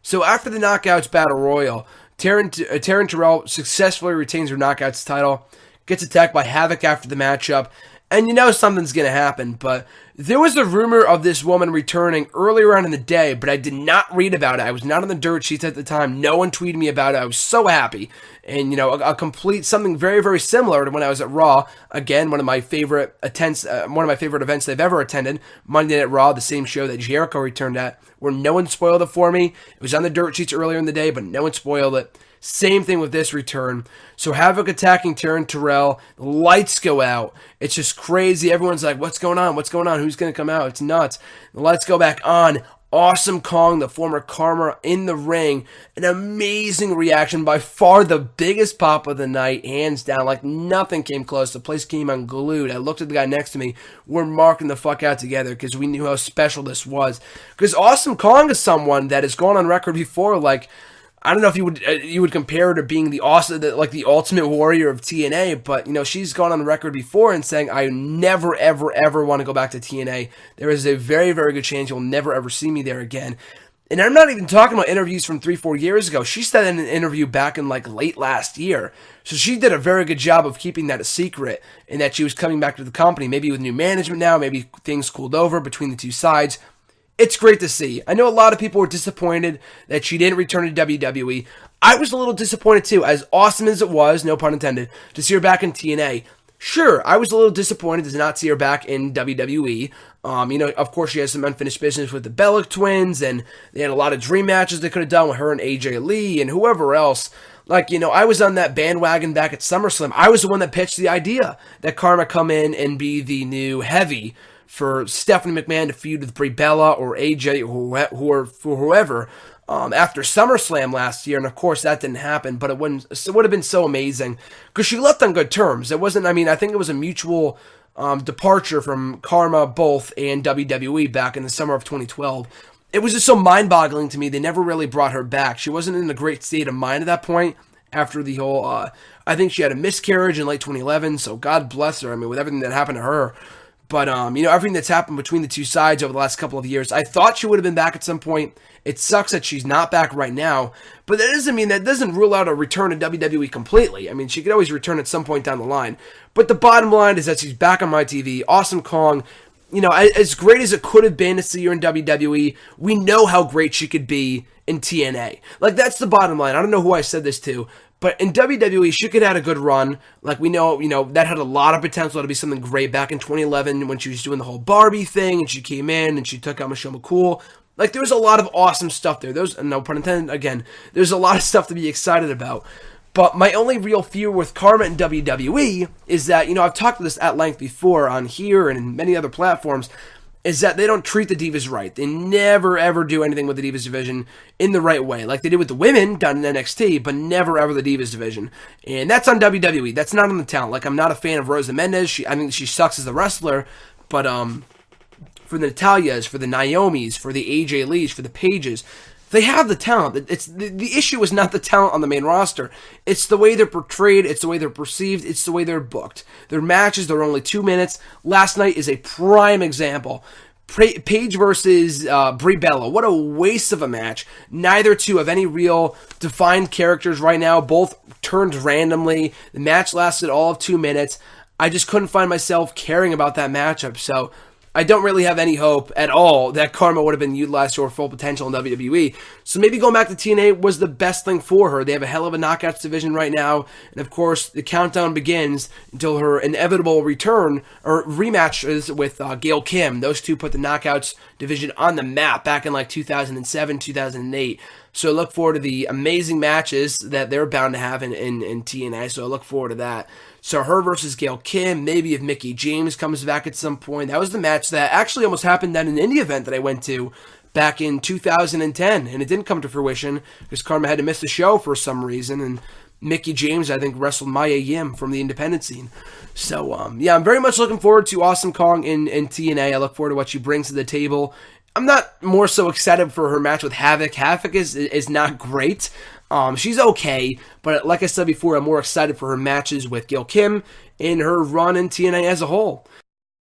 So after the Knockouts Battle Royal, Taryn Terrell successfully retains her Knockouts title, gets attacked by Havoc after the matchup, and you know something's going to happen, but there was a rumor of this woman returning earlier on in the day, but I did not read about it. I was not on the dirt sheets at the time. No one tweeted me about it. I was so happy. And, you know, a complete something very, very similar to when I was at Raw. Again, one of my favorite events they've ever attended. Monday Night Raw, the same show that Jericho returned at, where no one spoiled it for me. It was on the dirt sheets earlier in the day, but no one spoiled it. Same thing with this return. So Havoc attacking Taryn Terrell. The lights go out. It's just crazy. Everyone's like, what's going on? What's going on? Who's going to come out? It's nuts. The lights go back on. Awesome Kong, the former Karma, in the ring. An amazing reaction. By far the biggest pop of the night. Hands down. Like nothing came close. The place came unglued. I looked at the guy next to me. We're marking the fuck out together because we knew how special this was. Because Awesome Kong is someone that has gone on record before, like, I don't know if you would compare her to being the Ultimate Warrior of TNA, but you know she's gone on record before and saying I never ever ever want to go back to TNA. There is a very very good chance you'll never ever see me there again. And I'm not even talking about interviews from 3-4 years ago. She said in an interview back in like late last year. So she did a very good job of keeping that a secret and that she was coming back to the company, maybe with new management now, maybe things cooled over between the two sides. It's great to see. I know a lot of people were disappointed that she didn't return to WWE. I was a little disappointed too, as awesome as it was, no pun intended, to see her back in TNA. Sure, I was a little disappointed to not see her back in WWE. You know, of course, she has some unfinished business with the Bellic twins, and they had a lot of dream matches they could have done with her and AJ Lee and whoever else. Like, you know, I was on that bandwagon back at SummerSlam. I was the one that pitched the idea that Karma come in and be the new heavy for Stephanie McMahon to feud with Brie Bella or AJ or whoever after SummerSlam last year, and of course that didn't happen, but it would have been so amazing because she left on good terms. It wasn't, I mean, I think it was a mutual departure from Karma both and WWE back in the summer of 2012. It was just so mind-boggling to me. They never really brought her back. She wasn't in a great state of mind at that point after the whole, I think she had a miscarriage in late 2011, so God bless her. I mean, with everything that happened to her. But, you know, everything that's happened between the two sides over the last couple of years, I thought she would have been back at some point. It sucks that she's not back right now. But that doesn't mean that doesn't rule out a return to WWE completely. I mean, she could always return at some point down the line. But the bottom line is that she's back on my TV. Awesome Kong. You know, as great as it could have been to see her in WWE, we know how great she could be in TNA. Like, that's the bottom line. I don't know who I said this to, but in WWE, she could have had a good run. Like, we know, you know, that had a lot of potential to be something great back in 2011 when she was doing the whole Barbie thing and she came in and she took out Michelle McCool. Like, there was a lot of awesome stuff there. There's, no pun intended, again, there's a lot of stuff to be excited about. But my only real fear with Karma and WWE is that, you know, I've talked this at length before on here and in many other platforms, is that they don't treat the Divas right. They never, ever do anything with the Divas division in the right way. Like they did with the women down in NXT, but never, ever the Divas division. And that's on WWE. That's not on the talent. Like, I'm not a fan of Rosa Mendez. I think she sucks as a wrestler. But for the Natalias, for the Naomis, for the AJ Lees, for the Paiges, they have the talent. It's the issue is not the talent on the main roster. It's the way they're portrayed. It's the way they're perceived. It's the way they're booked. Their matches, they're only 2 minutes. Last night is a prime example. Paige versus Brie Bella. What a waste of a match. Neither two have any real defined characters right now. Both turned randomly. The match lasted all of 2 minutes. I just couldn't find myself caring about that matchup. So I don't really have any hope at all that Karma would have been utilized to her full potential in WWE. So maybe going back to TNA was the best thing for her. They have a hell of a knockouts division right now. And of course, the countdown begins until her inevitable return or rematches with Gail Kim. Those two put the knockouts division on the map back in like 2007, 2008. So I look forward to the amazing matches that they're bound to have in TNA. So I look forward to that. So her versus Gail Kim, maybe if Mickie James comes back at some point. That was the match that actually almost happened at an indie event that I went to back in 2010. And it didn't come to fruition because Karma had to miss the show for some reason. And Mickie James, I think, wrestled Maya Yim from the independent scene. So, yeah, I'm very much looking forward to Awesome Kong in TNA. I look forward to what she brings to the table. I'm not more so excited for her match with Havoc. Havoc is not great. She's okay, but like I said before, I'm more excited for her matches with Gail Kim and her run in TNA as a whole.